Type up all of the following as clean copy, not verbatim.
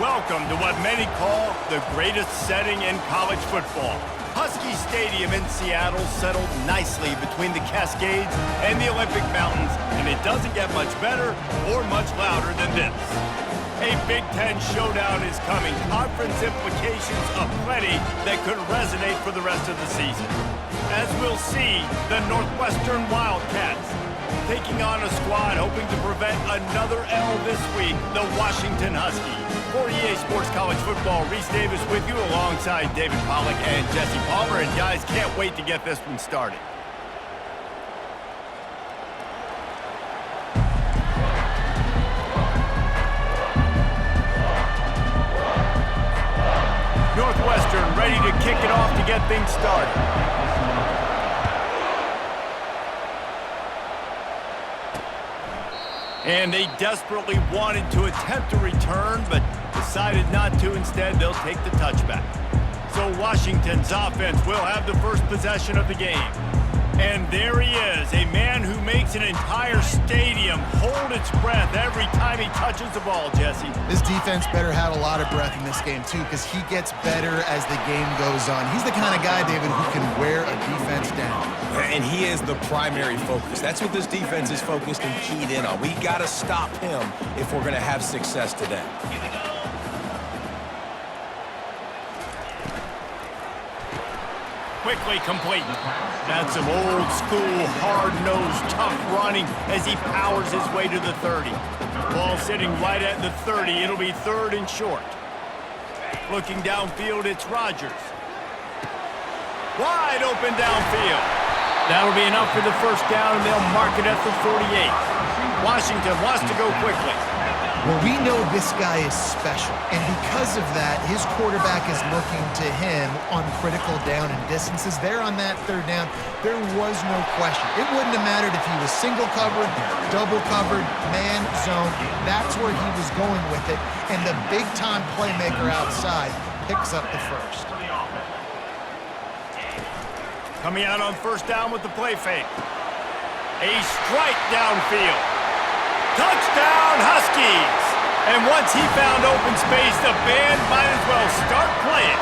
Welcome to what many call the greatest setting in college football. Husky Stadium in Seattle settled nicely between the Cascades and the Olympic Mountains, and it doesn't get much better or much louder than this. A Big Ten showdown is coming. Conference implications aplenty that could resonate for the rest of the season. As we'll see, the Northwestern Wildcats taking on a squad hoping to prevent another L this week, the Washington Huskies. For EA Sports College Football, Reese Davis with you alongside David Pollack and Jesse Palmer. And guys, can't wait to get this one started. Northwestern ready to kick it off to get things started. And they desperately wanted to attempt a return, but decided not to. Instead, they'll take the touchback. So Washington's offense will have the first possession of the game. And there he is, a man who makes an entire stadium hold its breath every time he touches the ball, Jesse. This defense better have a lot of breath in this game, too, because he gets better as the game goes on. He's the kind of guy, David, who can wear a defense down. And he is the primary focus. That's what this defense is focused and keyed in on. We got to stop him if we're going to have success today. Quickly complete. That's some old school, hard-nosed, tough running as he powers his way to the 30. Ball sitting right at the 30. It'll be third and short. Looking downfield, it's Rodgers. Wide open downfield. That'll be enough for the first down, and they'll mark it at the 48. Washington wants to go quickly. Well, we know this guy is special, and because of that, his quarterback is looking to him on critical down and distances. There on that third down, there was no question. It wouldn't have mattered if he was single covered, double covered, man, zone. That's where he was going with it, and the big-time playmaker outside picks up the first. Coming out on first down with the play fake. A strike downfield. Touchdown, Huskies! And once he found open space, the band might as well start playing.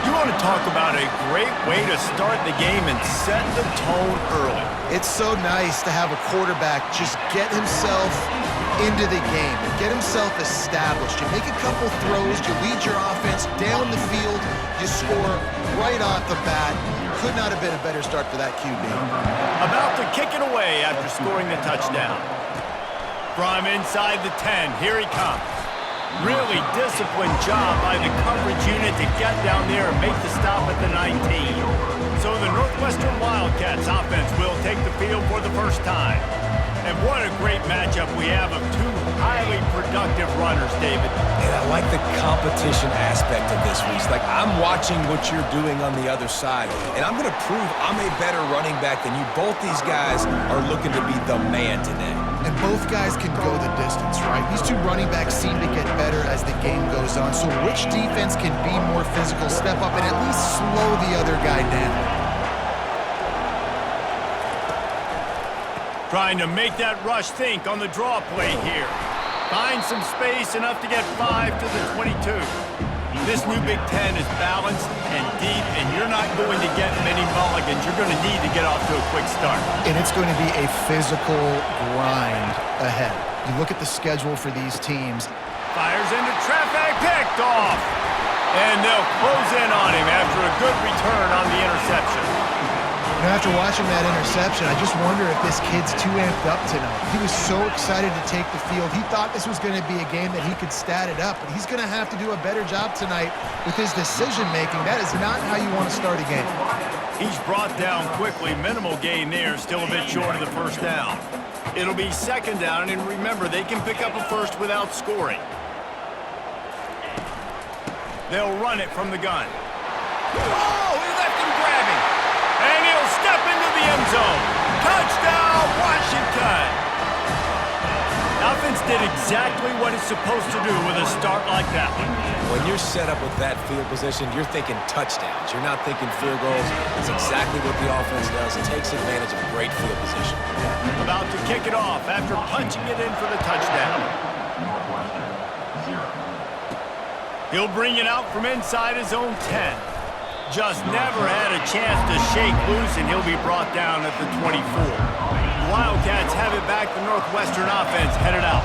You want to talk about a great way to start the game and set the tone early. It's so nice to have a quarterback just get himself into the game, get himself established. You make a couple throws, you lead your offense down the field, you score right off the bat. Could not have been a better start for that QB. About to kick it away after scoring the touchdown. From inside the 10, here he comes. Really disciplined job by the coverage unit to get down there and make the stop at the 19. So the Northwestern Wildcats offense will take the field for the first time. And what a great matchup we have of two highly productive runners, David. And I like the competition aspect of this, Reese. Like, I'm watching what you're doing on the other side, and I'm going to prove I'm a better running back than you. Both these guys are looking to be the man today. And both guys can go the distance, right? These two running backs seem to get better as the game goes on. So which defense can be more physical, step up, and at least slow the other guy down? Trying to make that rush think on the draw play here. Find some space, enough to get 5 to the 22. This new Big Ten is balanced and deep, and you're not going to get many mulligans. You're going to need to get off to a quick start. And it's going to be a physical grind ahead. You look at the schedule for these teams. Fires into traffic, picked off. And they'll close in on him after a good return on the interception. You know, after watching that interception, I just wonder if this kid's too amped up tonight. He was so excited to take the field. He thought this was going to be a game that he could stat it up, but he's going to have to do a better job tonight with his decision-making. That is not how you want to start a game. He's brought down quickly. Minimal gain there, still a bit short of the first down. It'll be second down, and remember, they can pick up a first without scoring. They'll run it from the gun. Oh, he left him grabbing. And he'll step into the end zone. Touchdown, Washington! Offense did exactly what it's supposed to do with a start like that one. When you're set up with that field position, you're thinking touchdowns. You're not thinking field goals. It's exactly what the offense does. It takes advantage of great field position. About to kick it off after punching it in for the touchdown. He'll bring it out from inside his own 10. Just never had a chance to shake loose, and he'll be brought down at the 24. The Wildcats have it back. The Northwestern offense headed out.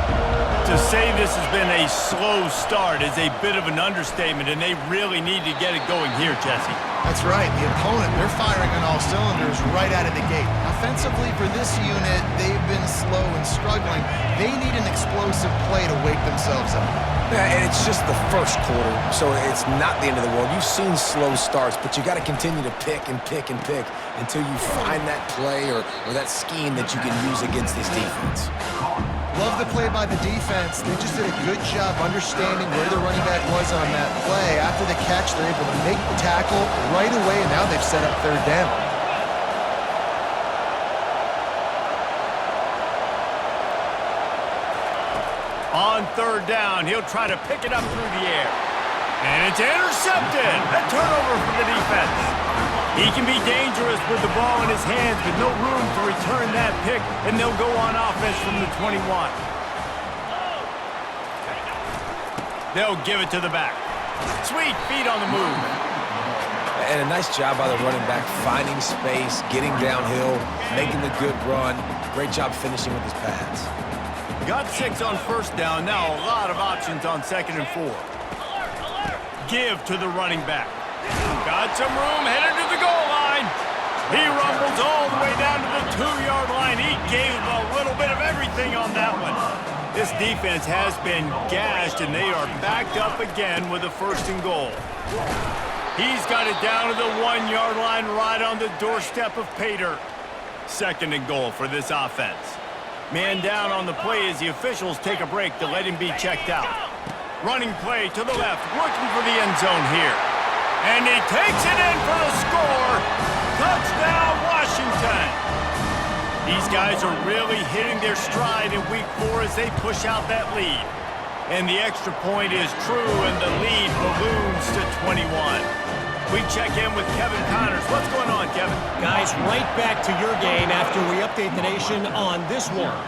To say this has been a slow start is a bit of an understatement, and they really need to get it going here, Jesse. That's right. The opponent, they're firing on all cylinders right out of the gate. Offensively, for this unit, they've been slow and struggling. They need an explosive play to wake themselves up. Yeah, and it's just the first quarter, so it's not the end of the world. You've seen slow starts, but you got to continue to pick and pick and pick until you find that play or that scheme that you can use against this defense. Love the play by the defense. They just did a good job understanding where the running back was on that play. After the catch, they're able to make the tackle right away, and now they've set up third down. On third down, he'll try to pick it up through the air. And it's intercepted. A turnover for the defense. He can be dangerous with the ball in his hands, but no room to return that pick, and they'll go on offense from the 21. They'll give it to the back. Sweet feet on the move. And a nice job by the running back, finding space, getting downhill, making the good run. Great job finishing with his pads. Got 6 on first down. Now a lot of options on 2nd and 4. Give to the running back. Got some room, headed to the goal line. He rumbles all the way down to the 2-yard line. He gave a little bit of everything on that one. This defense has been gashed, and they are backed up again with a 1st and goal. He's got it down to the 1-yard line right on the doorstep of Pater. 2nd and goal for this offense. Man down on the play as the officials take a break to let him be checked out. Running play to the left, looking for the end zone here. And he takes it in for the score. Touchdown, Washington. These guys are really hitting their stride in week 4 as they push out that lead. And the extra point is true, and the lead balloons to 21. We check in with Kevin Connors. What's going on, Kevin? Guys, right back to your game after we update the nation on this one.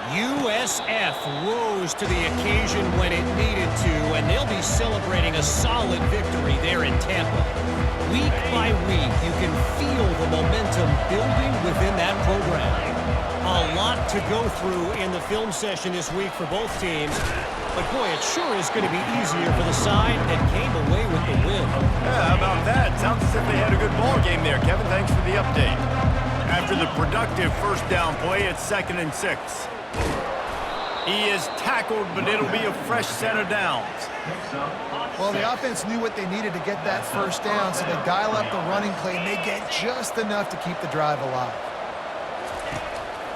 USF rose to the occasion when it needed to, and they'll be celebrating a solid victory there in Tampa. Week by week, you can feel the momentum building within that program. A lot to go through in the film session this week for both teams, but boy, it sure is going to be easier for the side that came away with the win. Yeah, how about that? Sounds as if they had a good ball game there, Kevin. Thanks for the update. After the productive 1st down play, it's 2nd and 6. He is tackled, but it'll be a fresh set of downs. Well, the offense knew what they needed to get that 1st down, so they dial up the running play, and they get just enough to keep the drive alive.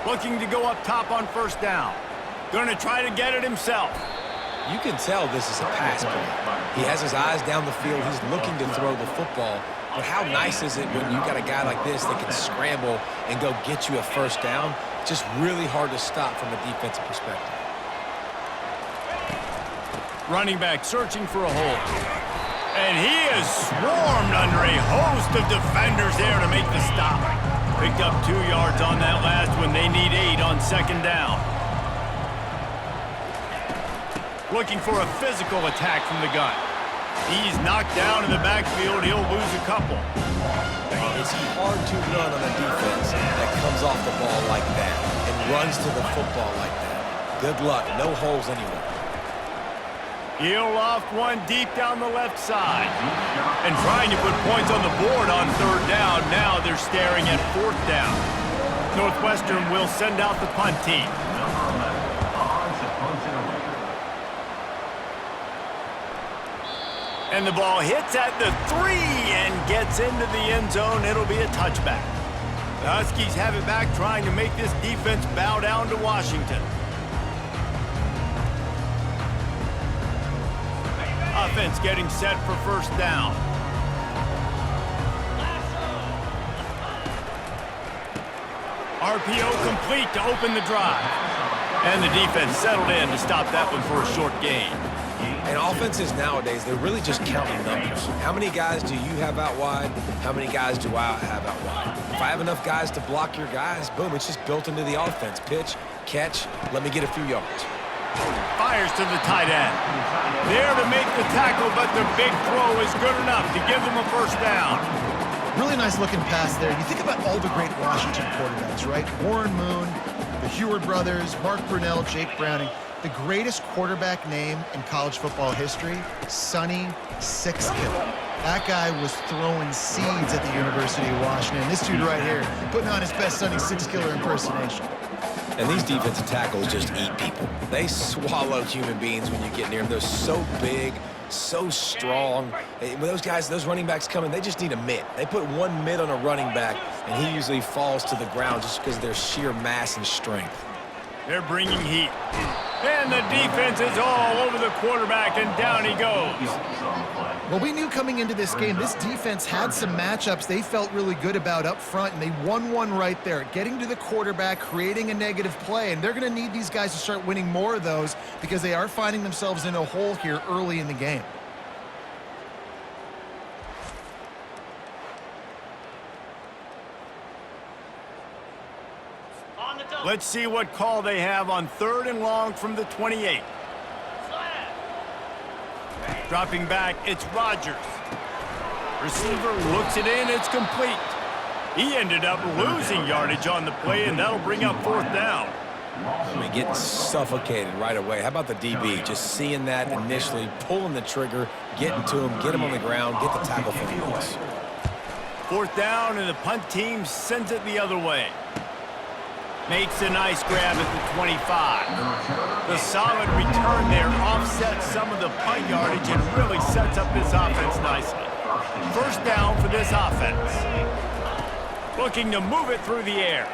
Looking to go up top on 1st down. Going to try to get it himself. You can tell this is a pass play. He has his eyes down the field. He's looking to throw the football. But how nice is it when you got a guy like this that can scramble and go get you a 1st down? Just really hard to stop from a defensive perspective. Running back searching for a hole. And he is swarmed under a host of defenders there to make the stop. Picked up 2 yards on that last one. They need 8 on 2nd down. Looking for a physical attack from the gun. He's knocked down in the backfield. He'll lose a couple. It's hard to run on a defense that comes off the ball like that and runs to the football like that. Good luck. No holes anywhere. He'll loft one deep down the left side. And trying to put points on the board on 3rd down. Now they're staring at 4th down. Northwestern will send out the punt team. And the ball hits at the 3 and gets into the end zone. It'll be a touchback. The Huskies have it back, trying to make this defense bow down to Washington. Offense getting set for 1st down. RPO complete to open the drive. And the defense settled in to stop that one for a short gain. And offenses nowadays, they're really just counting numbers. How many guys do you have out wide? How many guys do I have out wide? If I have enough guys to block your guys, boom, it's just built into the offense. Pitch, catch, let me get a few yards. Fires to the tight end. There to make the tackle, but the big throw is good enough to give them a first down. Really nice looking pass there. You think about all the great Washington quarterbacks, right? Warren Moon, the Heward brothers, Mark Brunell, Jake Browning. The greatest quarterback name in college football history, Sonny Sixkiller. That guy was throwing seeds at the University of Washington. This dude right here, putting on his best Sonny Sixkiller impersonation. And these defensive tackles just eat people. They swallow human beings when you get near them. They're so big, so strong. When those guys, those running backs come in, they just need a mitt. They put one mitt on a running back, and he usually falls to the ground just because of their sheer mass and strength. They're bringing heat. And the defense is all over the quarterback, and down he goes. Well, we knew coming into this game, this defense had some matchups they felt really good about up front, and they won one right there, getting to the quarterback, creating a negative play, and they're going to need these guys to start winning more of those because they are finding themselves in a hole here early in the game. Let's see what call they have on 3rd and long from the 28. Dropping back, it's Rodgers. Receiver looks it in, it's complete. He ended up losing yardage on the play, and that'll bring up 4th down. I mean, getting suffocated right away. How about the DB? Just seeing that initially, pulling the trigger, getting to him, get him on the ground, get the tackle for the loss. 4th down, and the punt team sends it the other way. Makes a nice grab at the 25. The solid return there offsets some of the punt yardage and really sets up this offense nicely. 1st down for this offense. Looking to move it through the air.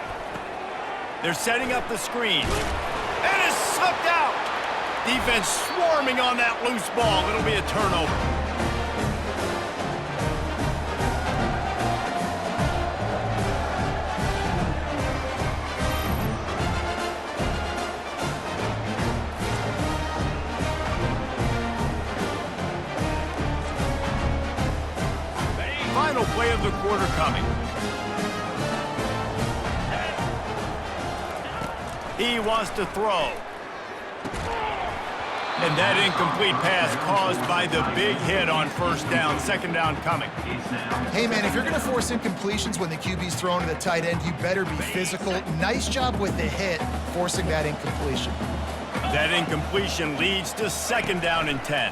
They're setting up the screen. And it's slipped out. Defense swarming on that loose ball. It'll be a turnover. Final play of the quarter coming. He wants to throw. And that incomplete pass caused by the big hit on 1st down. 2nd down coming. Hey, man, if you're going to force incompletions when the QB's throwing to the tight end, you better be physical. Nice job with the hit, forcing that incompletion. That incompletion leads to 2nd down and 10.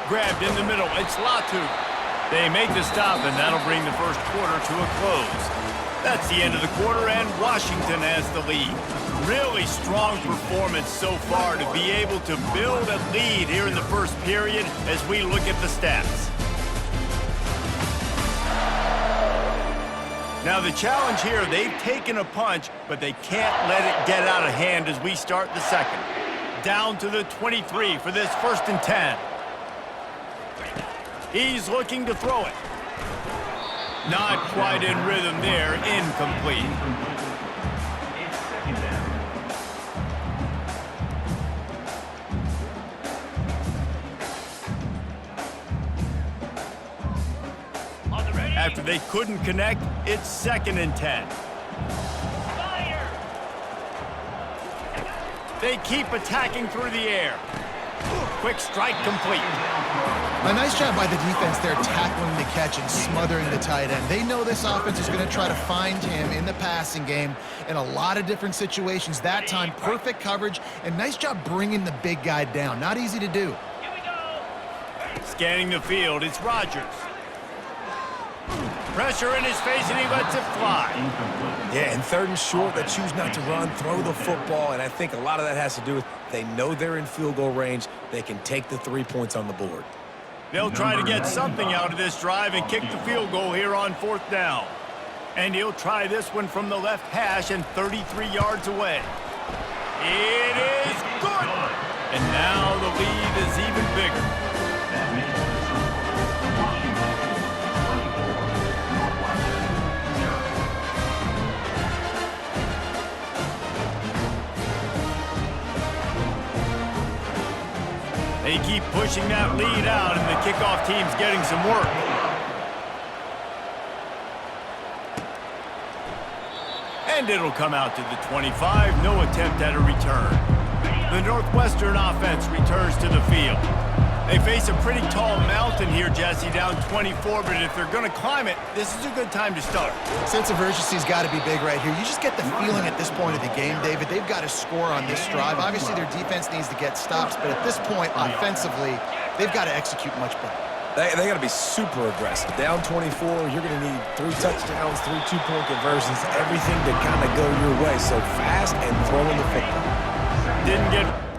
Grabbed in the middle, it's Latu. They make the stop, and that'll bring the 1st quarter to a close. That's the end of the quarter, and Washington has the lead. Really strong performance so far to be able to build a lead here in the 1st period as we look at the stats. Now the challenge here, they've taken a punch, but they can't let it get out of hand as we start the 2nd. Down to the 23 for this 1st and 10. He's looking to throw it. Not quite in rhythm there, incomplete. After they couldn't connect, it's 2nd and 10. They keep attacking through the air. Quick strike complete. A nice job by the defense there, tackling the catch and smothering the tight end. They know this offense is going to try to find him in the passing game in a lot of different situations. That time, perfect coverage, and nice job bringing the big guy down. Not easy to do. Scanning the field, it's Rodgers. Pressure in his face, and he lets it fly. Yeah, and 3rd and short, they choose not to run, throw the football, and I think a lot of that has to do with they know they're in field goal range. They can take the 3 points on the board. They'll try to get something out of this drive and kick the field goal here on 4th down. And he'll try this one from the left hash and 33 yards away. It is good! And now the lead is even bigger. They keep pushing that lead out, and the kickoff team's getting some work. And it'll come out to the 25. No attempt at a return. The Northwestern offense returns to the field. They face a pretty tall mountain here, Jesse, down 24, but if they're going to climb it, this is a good time to start. Sense of urgency's got to be big right here. You just get the feeling at this point of the game, David, they've got to score on this drive. Obviously, their defense needs to get stops, but at this point, offensively, they've got to execute much better. They got to be super aggressive. Down 24, you're going to need 3 touchdowns, 3 two-point conversions, everything to kind of go your way. So fast and throwing the football. Didn't get...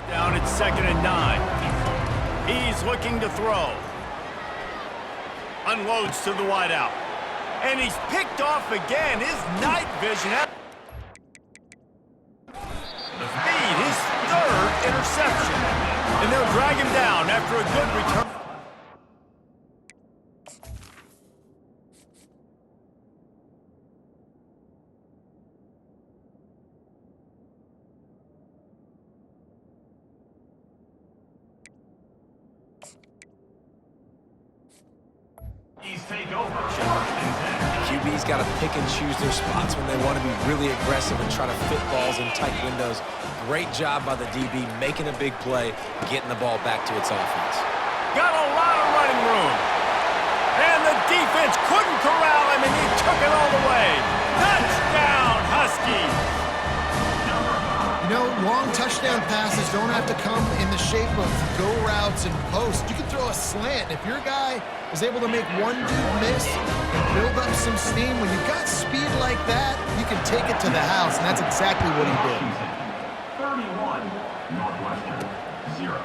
Down at 2nd and 9. He's looking to throw. Unloads to the wideout. And he's picked off again. His night vision. The speed, his 3rd interception. And they'll drag him down after a good return. QB's got to pick and choose their spots when they want to be really aggressive and try to fit balls in tight windows. Great job by the DB making a big play, getting the ball back to its offense. Got a lot of running room. And the defense couldn't corral him, and he took it all the way. Touchdown, Huskies! You know, long touchdown passes don't have to come in the shape of go routes and posts. You can throw a slant. If your guy is able to make one dude miss and build up some steam, when you've got speed like that, you can take it to the house, and that's exactly what he did. 31, Northwestern, 0.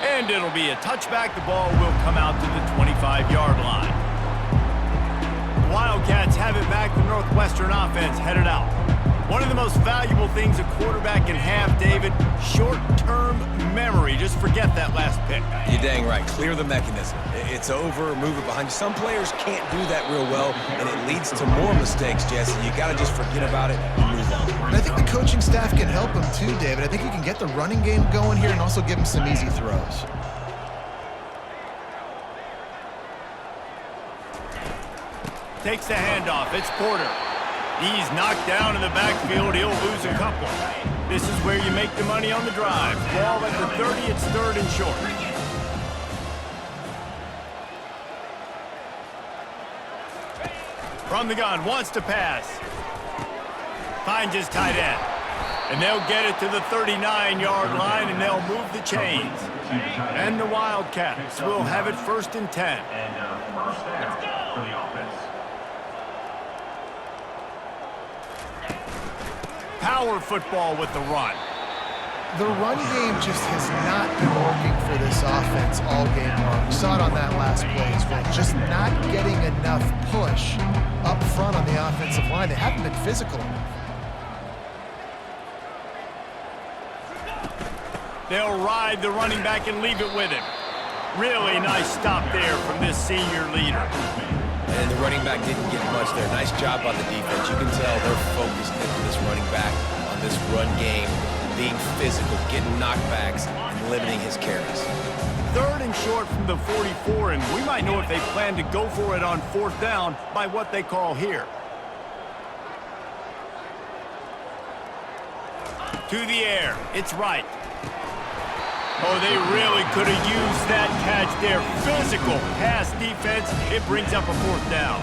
And it'll be a touchback. The ball will come out to the 25-yard line. The Wildcats have it back. The Northwestern offense headed out. One of the most valuable things a quarterback can have, David, short-term memory. Just forget that last pick. You're dang right. Clear the mechanism. It's over, move it behind you. Some players can't do that real well, and it leads to more mistakes, Jesse. You got to just forget about it and move on. And I think the coaching staff can help him too, David. I think you can get the running game going here and also give him some easy throws. Takes the handoff. It's Porter. He's knocked down in the backfield. He'll lose a couple. This is where you make the money on the drive. Ball at the 30. It's 3rd and short. From the gun, wants to pass. Finds his tight end. And they'll get it to the 39-yard line, and they'll move the chains. And the Wildcats will have it 1st and 10. And first down for the offense. Power football with the run. The run game just has not been working for this offense all game long. We saw it on that last play as well. Just not getting enough push up front on the offensive line. They haven't been physical enough. They'll ride the running back and leave it with him. Really nice stop there from this senior leader. And the running back didn't get much there. Nice job by the defense. You can tell they're focused into this running back on this run game, being physical, getting knockbacks, and limiting his carries. 3rd and short from the 44, and we might know if they plan to go for it on 4th down by what they call here. To the air. It's right. Oh, they really could have used that catch there. Physical pass defense. It brings up a 4th down.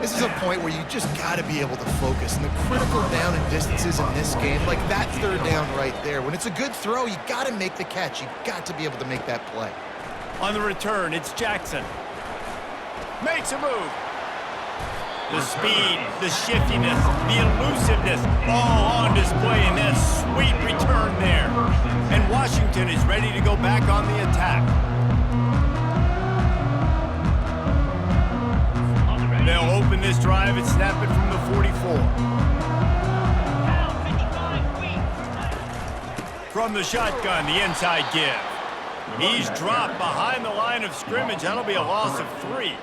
This is a point where you just got to be able to focus. And the critical down and distances in this game, like that 3rd down right there. When it's a good throw, you got to make the catch. You got to be able to make that play. On the return, it's Jackson. Makes a move. The speed, the shiftiness, the elusiveness, all on display in that sweet return there. And Washington is ready to go back on the attack. They'll open this drive and snap it from the 44. From the shotgun, the inside give. He's dropped behind the line of scrimmage. That'll be a loss of 3.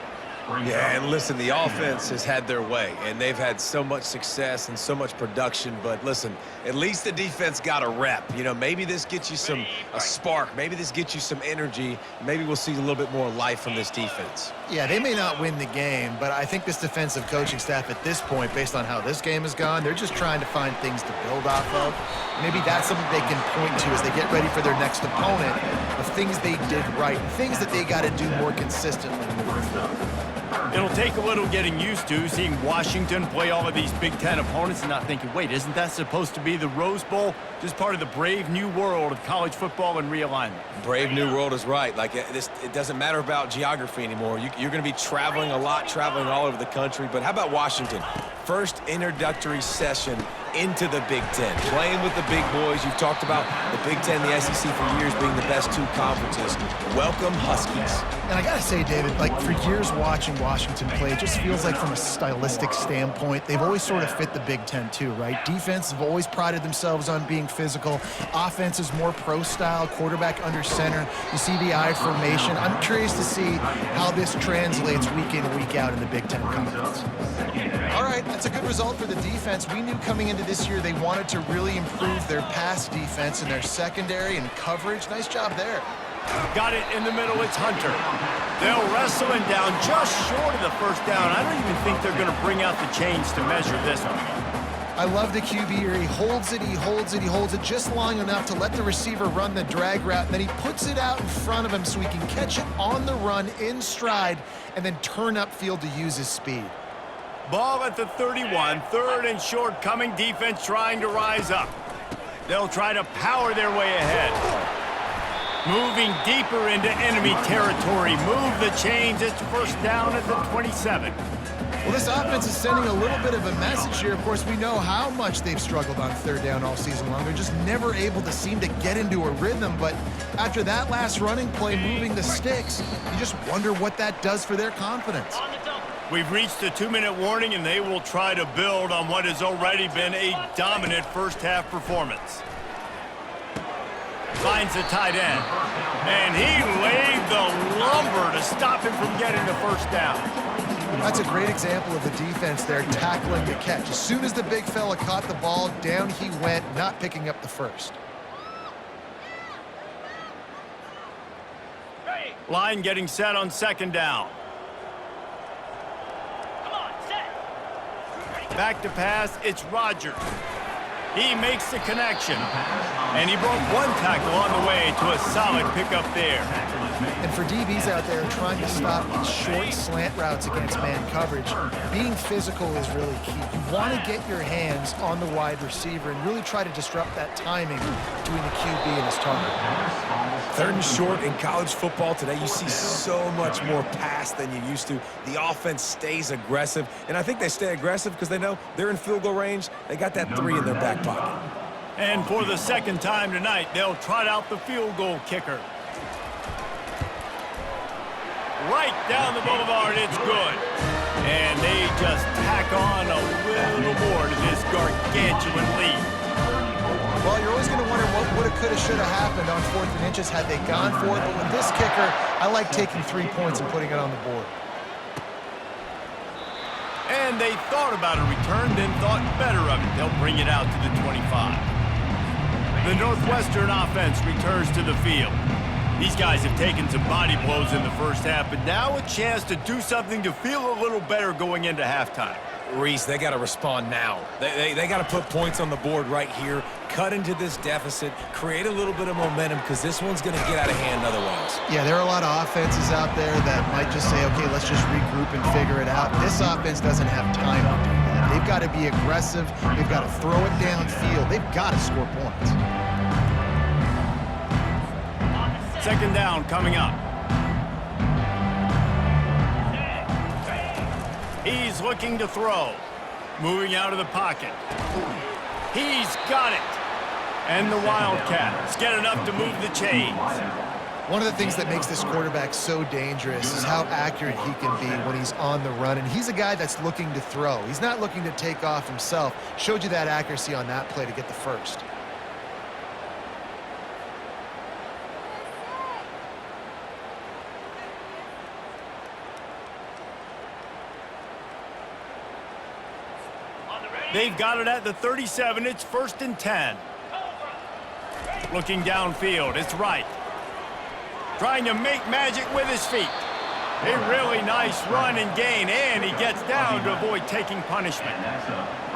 Yeah, and listen, the offense has had their way, and they've had so much success and so much production. But listen, at least the defense got a rep. You know, maybe this gets you a spark. Maybe this gets you some energy. Maybe we'll see a little bit more life from this defense. Yeah, they may not win the game, but I think this defensive coaching staff at this point, based on how this game has gone, they're just trying to find things to build off of. Maybe that's something they can point to as they get ready for their next opponent, of things they did right, things that they got to do more consistently moving forward. It'll take a little getting used to seeing Washington play all of these Big Ten opponents and not thinking, wait, isn't that supposed to be the Rose Bowl? Just part of the brave new world of college football and realignment. Brave new world is right. Like, it doesn't matter about geography anymore. You're going to be traveling a lot, traveling all over the country. But how about Washington? First introductory session into the Big Ten, playing with the big boys. You've talked about the Big Ten, the SEC for years being the best 2 conferences. Welcome, Huskies. And I got to say, David, like for years watching Washington play, it just feels like from a stylistic standpoint, they've always sort of fit the Big Ten too, right? Defense have always prided themselves on being physical. Offense is more pro-style, quarterback under center. You see the I formation. I'm curious to see how this translates week in, week out in the Big Ten Conference. All right, that's a good result for the defense. We knew coming into this year they wanted to really improve their pass defense and their secondary and coverage. Nice job there. Got it in the middle, it's Hunter. They'll wrestle him down just short of the 1st down. I don't even think they're going to bring out the chains to measure this one. I love the QB here. He holds it, he holds it, he holds it just long enough to let the receiver run the drag route, and then he puts it out in front of him so he can catch it on the run in stride and then turn upfield to use his speed. Ball at the 31, 3rd and short coming, defense trying to rise up. They'll try to power their way ahead. Moving deeper into enemy territory. Move the chains. It's 1st down at the 27. Well, this offense is sending a little bit of a message here. Of course, we know how much they've struggled on 3rd down all season long. They're just never able to seem to get into a rhythm. But after that last running play, moving the sticks, you just wonder what that does for their confidence. We've reached the 2-minute warning, and they will try to build on what has already been a dominant 1st half performance. Finds the tight end, and he laid the lumber to stop him from getting the 1st down. That's a great example of the defense there tackling the catch. As soon as the big fella caught the ball, down he went, not picking up the 1st. Line getting set on 2nd down. Back to pass, it's Rodgers. He makes the connection, and he broke 1 tackle on the way to a solid pickup there. And for DBs out there trying to stop these short slant routes against man coverage, being physical is really key. You want to get your hands on the wide receiver and really try to disrupt that timing between the QB and his target. 3rd and short in college football today, you see so much more pass than you used to. The offense stays aggressive, and I think they stay aggressive because they know they're in field goal range. They got that 3 in their back pocket. And for the 2nd time tonight, they'll trot out the field goal kicker. Right down the boulevard, it's good. And they just tack on a little more to this gargantuan lead. Well, you're always going to wonder what woulda, coulda, shoulda happened on 4th and inches had they gone for it. But with this kicker, I like taking 3 points and putting it on the board. And they thought about a return, then thought better of it. They'll bring it out to the 25. The Northwestern offense returns to the field. These guys have taken some body blows in the 1st half, but now a chance to do something to feel a little better going into halftime. Reese, they got to respond now. They got to put points on the board right here, cut into this deficit, create a little bit of momentum because this one's going to get out of hand otherwise. Yeah, there are a lot of offenses out there that might just say, okay, let's just regroup and figure it out. This offense doesn't have time to do that. They've got to be aggressive. They've got to throw it downfield. They've got to score points. Second down coming up. He's looking to throw. Moving out of the pocket. He's got it. And the Wildcats get enough to move the chains. One of the things that makes this quarterback so dangerous is how accurate he can be when he's on the run. And he's a guy that's looking to throw. He's not looking to take off himself. Showed you that accuracy on that play to get the first. They've got it at the 37. It's 1st and 10. Looking downfield. It's right. Trying to make magic with his feet. A really nice run and gain, and he gets down to avoid taking punishment.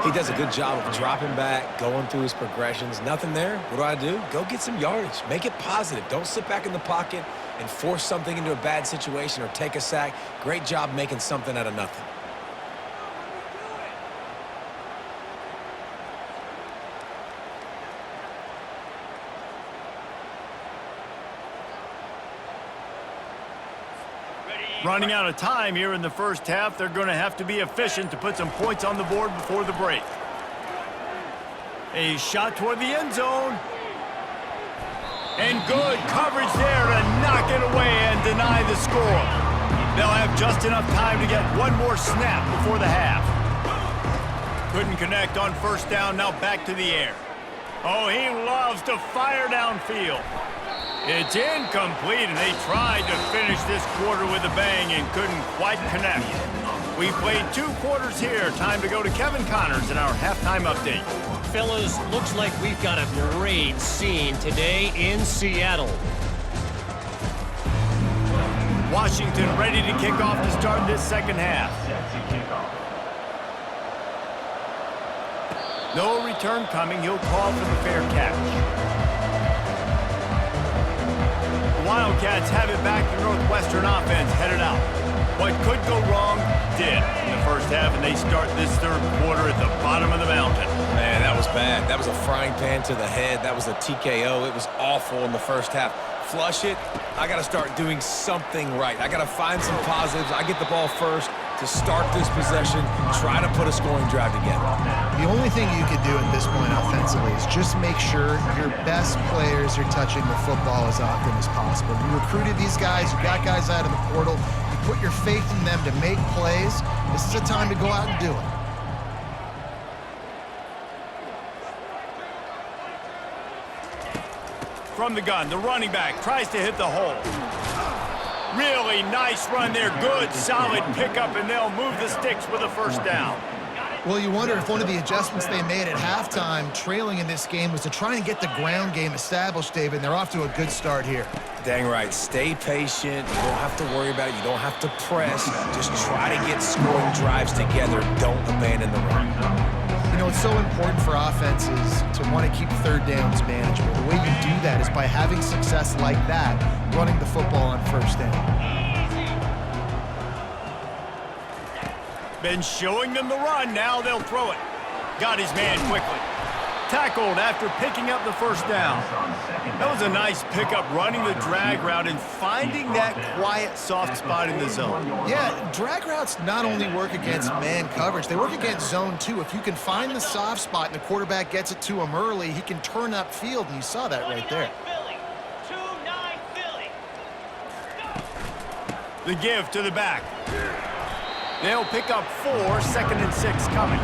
He does a good job of dropping back, going through his progressions. Nothing there. What do? Go get some yardage. Make it positive. Don't sit back in the pocket and force something into a bad situation or take a sack. Great job making something out of nothing. Running out of time here in the first half. They're going to have to be efficient to put some points on the board before the break. A shot toward the end zone. And good coverage there to knock it away and deny the score. They'll have just enough time to get one more snap before the half. Couldn't connect on first down. Now back to the air. Oh, he loves to fire downfield. It's incomplete, and they tried to finish this quarter with a bang and couldn't quite connect. We've played 2 quarters here. Time to go to Kevin Connors in our halftime update. Fellas, looks like we've got a great scene today in Seattle. Washington ready to kick off to start this second half. No return coming. He'll call for the fair catch. Wildcats have it back. The Northwestern offense headed out. What could go wrong did in the first half, and they start this third quarter at the bottom of the mountain. Man, that was bad. That was a frying pan to the head. That was a TKO. It was awful in the first half. Flush it. I got to start doing something right. I got to find some positives. I get the ball first to start this possession, try to put a scoring drive together. The only thing you can do at this point offensively is just make sure your best players are touching the football as often as possible. You recruited these guys, you got guys out of the portal, you put your faith in them to make plays. This is a time to go out and do it. From the gun, the running back tries to hit the hole. Really nice run there. Good, solid pickup, and they'll move the sticks with a first down. Well, you wonder if one of the adjustments they made at halftime, trailing in this game, was to try and get the ground game established, David, and they're off to a good start here. Dang right. Stay patient. You don't have to worry about it. You don't have to press. Just try to get scoring drives together. Don't abandon the run. You know, it's so important for offenses to want to keep third downs manageable. The way you do that is by having success like that, running the football on first down. Been showing them the run. Now they'll throw it. Got his man quickly. Tackled after picking up the first down. That was a nice pickup, running the drag route and finding that quiet, soft spot in the zone. Yeah, drag routes not only work against man coverage, they work against zone too. If you can find the soft spot and the quarterback gets it to him early, he can turn upfield, and you saw that right there. The give to the back. They'll pick up 4, 2nd and 6 coming.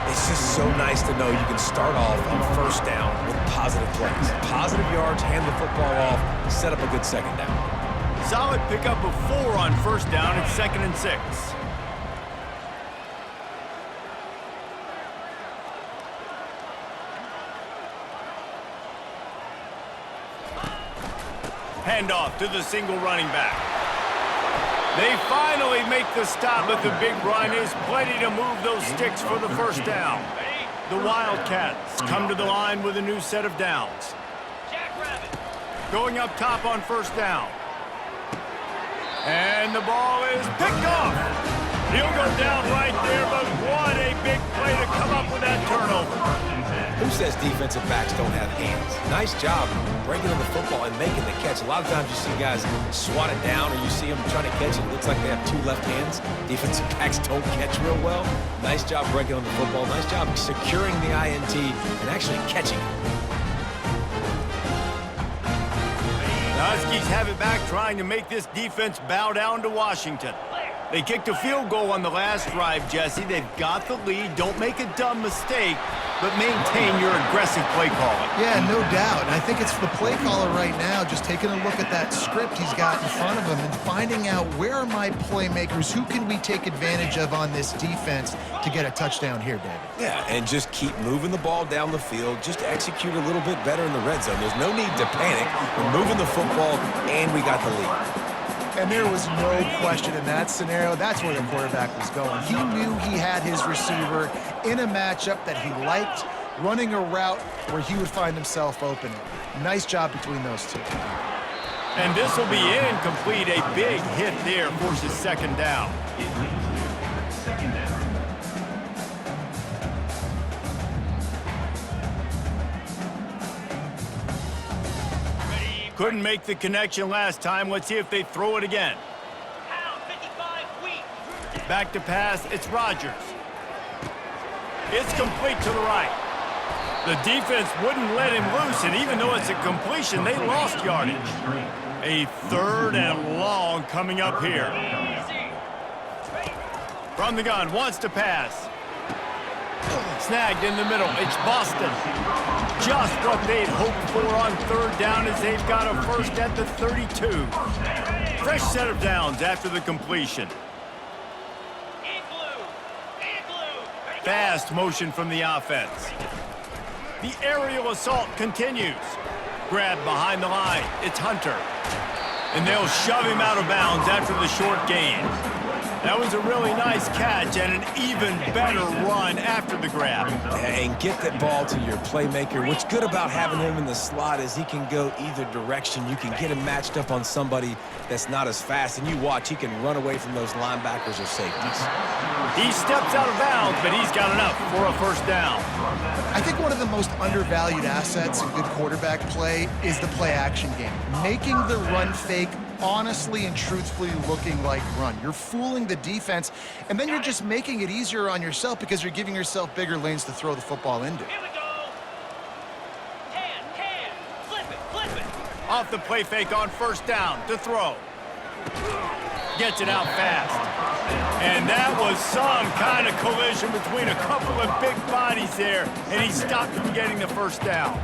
It's just so nice to know you can start off on first down with positive plays. Positive yards, hand the football off, set up a good second down. Solid pickup of 4 on first down at 2nd and 6. Handoff to the single running back. They finally make the stop, but the big run is plenty to move those sticks for the first down. The Wildcats come to the line with a new set of downs. Going up top on first down. And the ball is picked off. He'll go down right there, but what a big play to come up with that turnover. Who says defensive backs don't have hands? Nice job breaking on the football and making the catch. A lot of times you see guys swat it down or you see them trying to catch it. It looks like they have two left hands. Defensive backs don't catch real well. Nice job breaking on the football. Nice job securing the INT and actually catching it. The Huskies have it back, trying to make this defense bow down to Washington. They kicked a field goal on the last drive, Jesse. They've got the lead. Don't make a dumb mistake, but maintain your aggressive play calling. Yeah, no doubt. And I think it's the play caller right now just taking a look at that script he's got in front of him and finding out where are my playmakers, who can we take advantage of on this defense to get a touchdown here, David. Yeah, and just keep moving the ball down the field. Just execute a little bit better in the red zone. There's no need to panic. We're moving the football, and we got the lead. And there was no question in that scenario. That's where the quarterback was going. He knew he had his receiver in a matchup that he liked, running a route where he would find himself open. Nice job between those two. And this will be incomplete. A big hit there forces second down. Second down. Couldn't make the connection last time. Let's see if they throw it again. Back to pass, it's Rodgers. It's complete to the right. The defense wouldn't let him loose, and even though it's a completion, they lost yardage. A third and long coming up here. From the gun, wants to pass. Snagged in the middle, it's Boston. Just what they'd hoped for on third down as they've got a first at the 32. Fresh set of downs after the completion. Fast motion from the offense. The aerial assault continues. Grab behind the line, it's Hunter. And they'll shove him out of bounds after the short gain. That was a really nice catch and an even better run after the grab. And get that ball to your playmaker. What's good about having him in the slot is he can go either direction. You can get him matched up on somebody that's not as fast, and you watch, he can run away from those linebackers or safeties. He steps out of bounds, but he's got enough for a first down. I think one of the most undervalued assets in good quarterback play is the play-action game. Making the run fake honestly and truthfully looking like run. You're fooling the defense, and then you're just making it easier on yourself because you're giving yourself bigger lanes to throw the football into. Here we go. Can. Flip it. Off the play fake on first down to throw. Gets it out fast. And that was some kind of collision between a couple of big bodies there, and he stopped from getting the first down.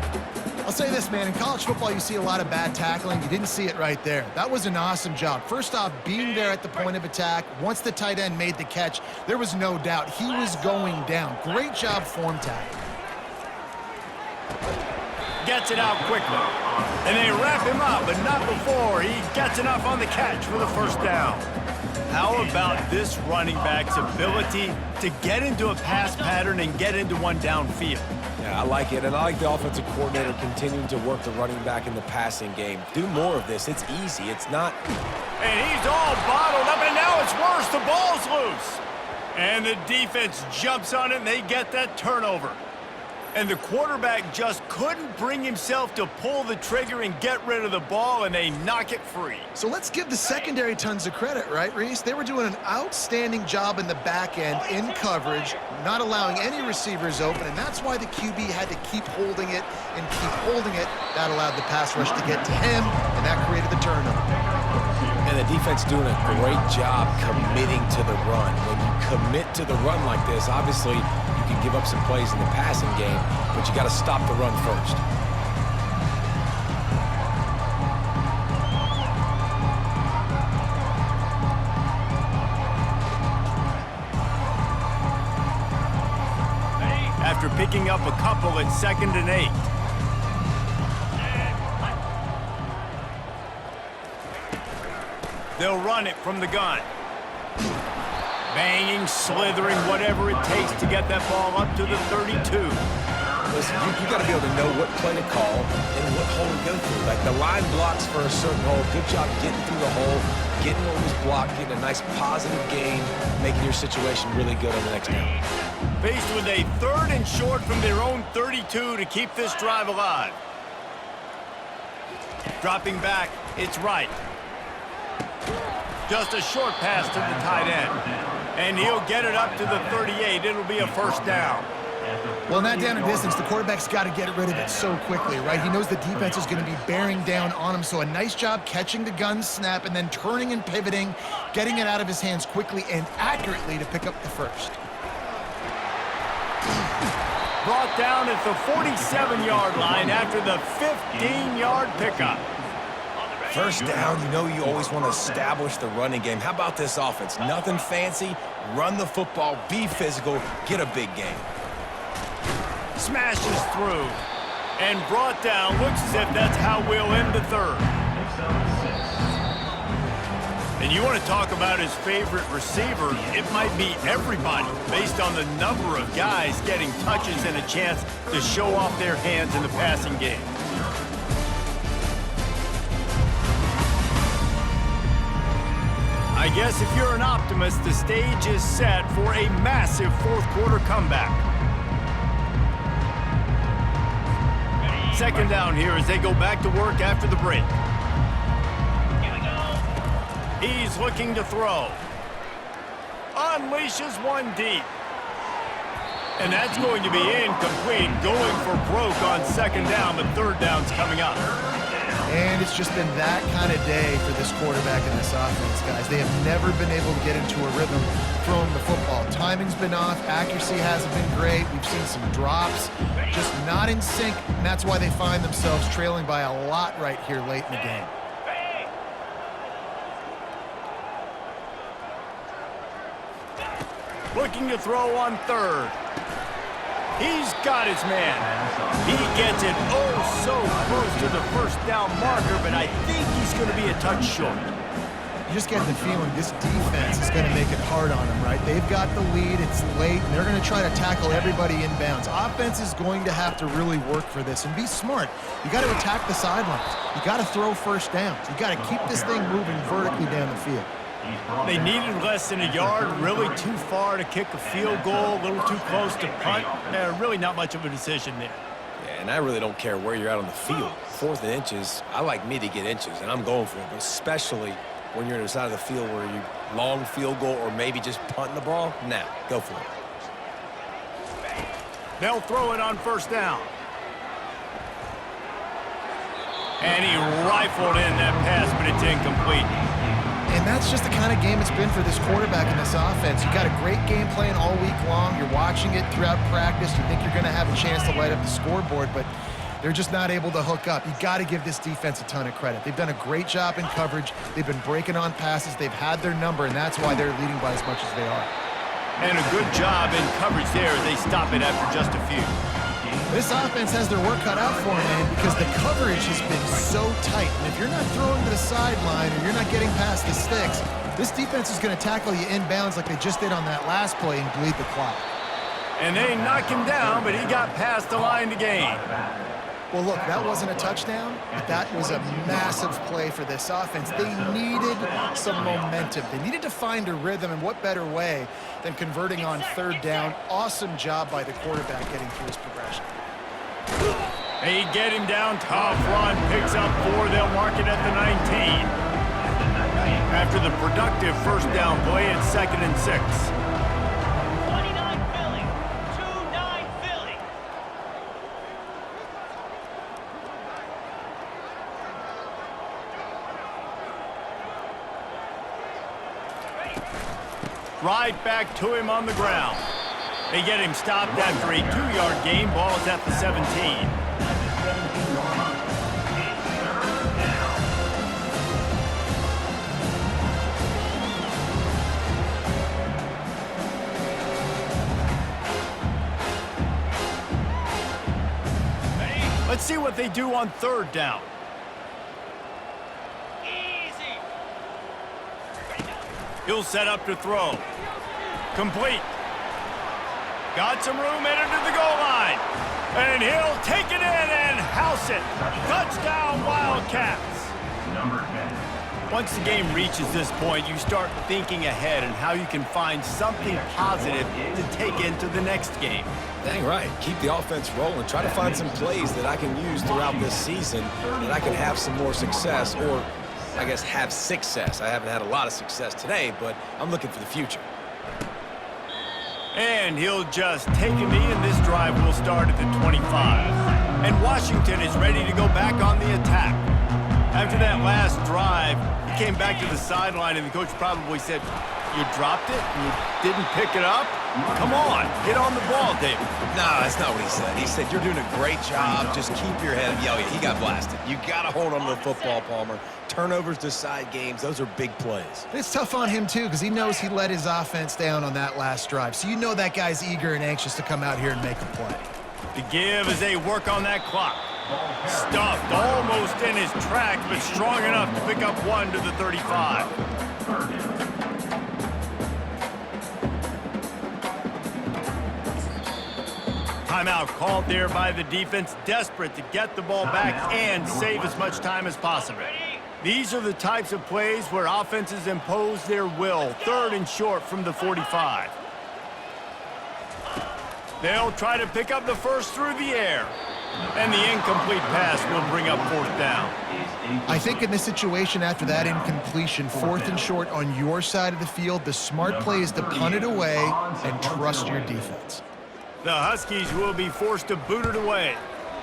I'll say this, man, in college football, you see a lot of bad tackling. You didn't see it right there. That was an awesome job. First off, being there at the point of attack. Once the tight end made the catch, there was no doubt he was going down. Great job form tackling. Gets it out quickly. And they wrap him up, but not before he gets enough on the catch for the first down. How about this running back's ability to get into a pass pattern and get into one downfield? Yeah, I like it, and I like the offensive coordinator continuing to work the running back in the passing game. Do more of this. It's easy. It's not... And he's all bottled up, and now it's worse. The ball's loose. And the defense jumps on it, and they get that turnover. And the quarterback just couldn't bring himself to pull the trigger and get rid of the ball, and they knock it free. So let's give the secondary tons of credit, right, Reese? They were doing an outstanding job in the back end, in coverage, not allowing any receivers open, and that's why the QB had to keep holding it and keep holding it. That allowed the pass rush to get to him, and that created the turnover. And the defense doing a great job committing to the run. When you commit to the run like this, obviously you can give up some plays in the passing game, but you got to stop the run first. After picking up a couple, it's 2nd and 8. They'll run it from the gun. Banging, slithering, whatever it takes to get that ball up to the 32. Listen, you got to be able to know what play to call and what hole to go through. Like the line blocks for a certain hole. Good job getting through the hole, getting what was blocked, getting a nice positive gain, making your situation really good on the next down. Faced with a 3rd and short from their own 32 to keep this drive alive. Dropping back, it's right. Just a short pass to the tight end. And he'll get it up to the 38. It'll be a first down. Well, in that down and distance, the quarterback's got to get rid of it so quickly, right? He knows the defense is going to be bearing down on him, so a nice job catching the gun snap and then turning and pivoting, getting it out of his hands quickly and accurately to pick up the first. Brought down at the 47-yard line after the 15-yard pickup. First down, you know you always want to establish the running game. How about this offense? Nothing fancy. Run the football, be physical, get a big gain. Smashes through and brought down. Looks as if that's how we'll end the 3rd. And you want to talk about his favorite receiver, it might be everybody based on the number of guys getting touches and a chance to show off their hands in the passing game. I guess if you're an optimist, the stage is set for a massive 4th quarter comeback. Second down here as they go back to work after the break. Here we go. He's looking to throw. Unleashes one deep. And that's going to be incomplete. Going for broke on second down, but third down's coming up. And it's just been that kind of day for this quarterback and this offense, guys. They have never been able to get into a rhythm throwing the football. Timing's been off. Accuracy hasn't been great. We've seen some drops. Just not in sync, and that's why they find themselves trailing by a lot right here late in the game. Looking to throw on 3rd. He's got his man. He gets it oh so close to the first down marker, but I think he's going to be a touch short. You just get the feeling this defense is going to make it hard on them, right? They've got the lead, it's late, and they're going to try to tackle everybody inbounds. Offense is going to have to really work for this and be smart. You got to attack the sidelines. You got to throw first downs. You got to keep this thing moving vertically down the field. They needed less than a yard, really too far to kick a field goal, a little too close to punt. Really not much of a decision there. Yeah, and I really don't care where you're out on the field. 4th and inches, I like me to get inches, and I'm going for it, but especially when you're on the side of the field where you long field goal or maybe just punting the ball, now go for it. They'll throw it on first down. And he rifled in that pass, but it's incomplete. And that's just the kind of game it's been for this quarterback and this offense. You got a great game plan all week long. You're watching it throughout practice. You think you're going to have a chance to light up the scoreboard, but they're just not able to hook up. You got to give this defense a ton of credit. They've done a great job in coverage. They've been breaking on passes. They've had their number, and that's why they're leading by as much as they are. And a good job in coverage there as they stop it after just a few. This offense has their work cut out for them, man, because the coverage has been so tight. And if you're not throwing to the sideline or you're not getting past the sticks, this defense is going to tackle you inbounds like they just did on that last play and bleed the clock. And they knock him down, but he got past the line to gain. Well, look, that wasn't a touchdown, but that was a massive play for this offense. They needed some momentum. They needed to find a rhythm, and what better way than converting on third down. Awesome job by the quarterback getting through his progression. They get him down, tough run, picks up 4. They'll mark it at the 19. After the productive first down play, it's 2nd and 6. 29 Philly. 2-9 Philly. Right back to him on the ground. They get him stopped after a 2-yard gain. Ball's at the 17. Let's see what they do on third down. Easy. He'll set up to throw. Complete. Got some room headed to the goal line. And he'll take it in and house it. Touchdown, Wildcats. Number 10. Once the game reaches this point, you start thinking ahead and how you can find something positive to take into the next game. Dang right. Keep the offense rolling. Try to find some plays that I can use throughout this season that I can have some more success, or I guess have success. I haven't had a lot of success today, but I'm looking for the future. And he'll just take a knee, and this drive will start at the 25. And Washington is ready to go back on the attack. After that last drive, he came back to the sideline, and the coach probably said, "You dropped it? You didn't pick it up? Come on, get on the ball, David." No, that's not what he said. He said, "You're doing a great job. Just keep your head up." Yeah, he got blasted. You got to hold on to the football, Palmer. Turnovers decide games. Those are big plays. It's tough on him, too, because he knows he let his offense down on that last drive. So you know that guy's eager and anxious to come out here and make a play. The give as they work on that clock. Stuffed almost in his tracks, but strong enough to pick up one to the 35. Timeout called there by the defense, desperate to get the ball back and save as much time as possible. These are the types of plays where offenses impose their will. 3rd and short from the 45. They'll try to pick up the first through the air. And the incomplete pass will bring up 4th down. I think in this situation, after that incompletion, 4th and short on your side of the field, the smart play is to punt it away and trust your defense. The Huskies will be forced to boot it away.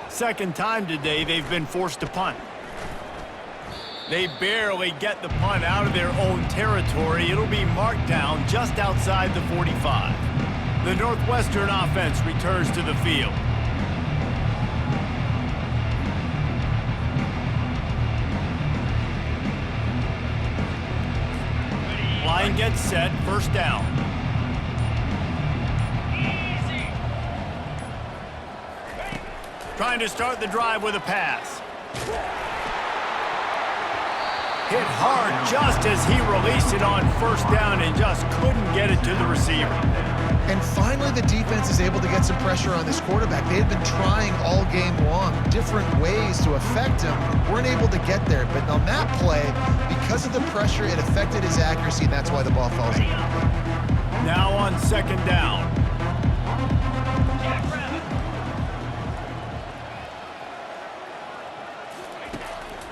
Second time today they've been forced to punt. They barely get the punt out of their own territory. It'll be marked down just outside the 45. The Northwestern offense returns to the field. Line gets set, 1st down. Easy. Trying to start the drive with a pass. Hit hard just as he released it on 1st down and just couldn't get it to the receiver. And finally, the defense is able to get some pressure on this quarterback. They had been trying all game long, different ways to affect him. Weren't able to get there, but on that play, because of the pressure, it affected his accuracy, and that's why the ball falls in. Now on 2nd down.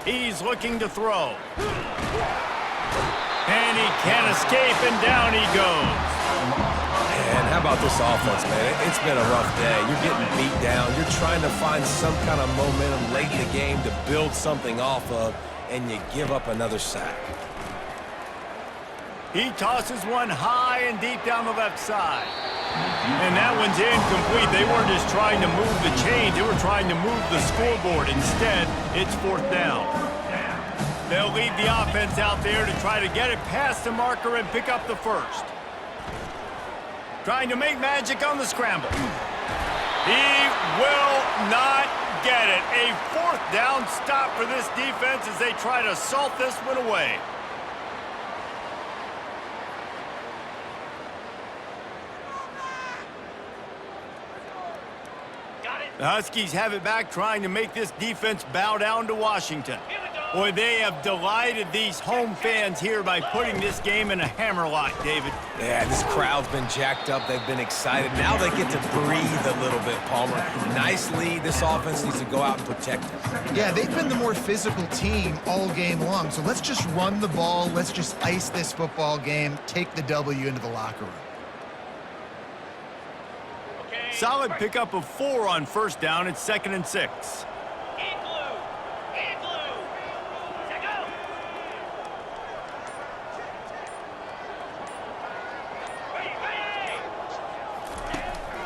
He's looking to throw. And he can't escape, and down he goes. Man, how about this offense, man? It's been a rough day. You're getting beat down. You're trying to find some kind of momentum late in the game to build something off of, and you give up another sack. He tosses one high and deep down the left side. And that one's incomplete. They weren't just trying to move the chains. They were trying to move the scoreboard. Instead, it's 4th down. They'll leave the offense out there to try to get it past the marker and pick up the 1st. Trying to make magic on the scramble. He will not get it. A 4th down stop for this defense as they try to salt this one away. The Huskies have it back, trying to make this defense bow down to Washington. Boy, they have delighted these home fans here by putting this game in a hammerlock, David. Yeah, this crowd's been jacked up. They've been excited. Now they get to breathe a little bit, Palmer. Nice lead. This offense needs to go out and protect it. Yeah, they've been the more physical team all game long. So let's just run the ball. Let's just ice this football game, take the W into the locker room. Solid pickup of 4 on 1st down. It's 2nd and 6.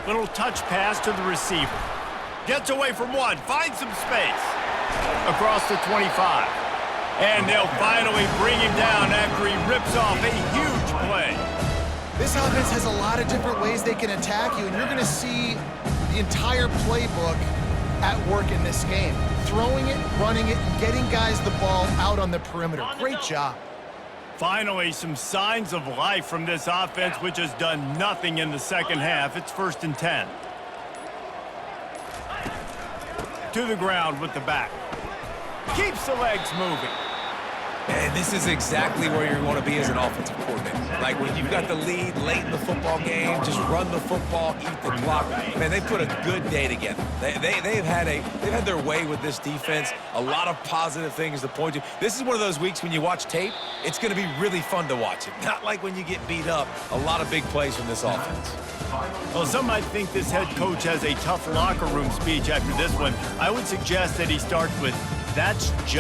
Little touch pass to the receiver. Gets away from one. Finds some space. Across the 25. And they'll finally bring him down after he rips off a huge play. This offense has a lot of different ways they can attack you, and you're going to see the entire playbook at work in this game. Throwing it, running it, and getting guys the ball out on the perimeter. Great job. Finally, some signs of life from this offense, which has done nothing in the second half. It's 1st and 10. To the ground with the back. Keeps the legs moving. And this is exactly where you want to be as an offensive coordinator. Like when you've got the lead late in the football game, just run the football, eat the clock. Man, they put a good day together. They've had their way with this defense. A lot of positive things to point to. This is one of those weeks when you watch tape, it's going to be really fun to watch it. Not like when you get beat up. A lot of big plays from this offense. Well, some might think this head coach has a tough locker room speech after this one. I would suggest that he starts with, "That's just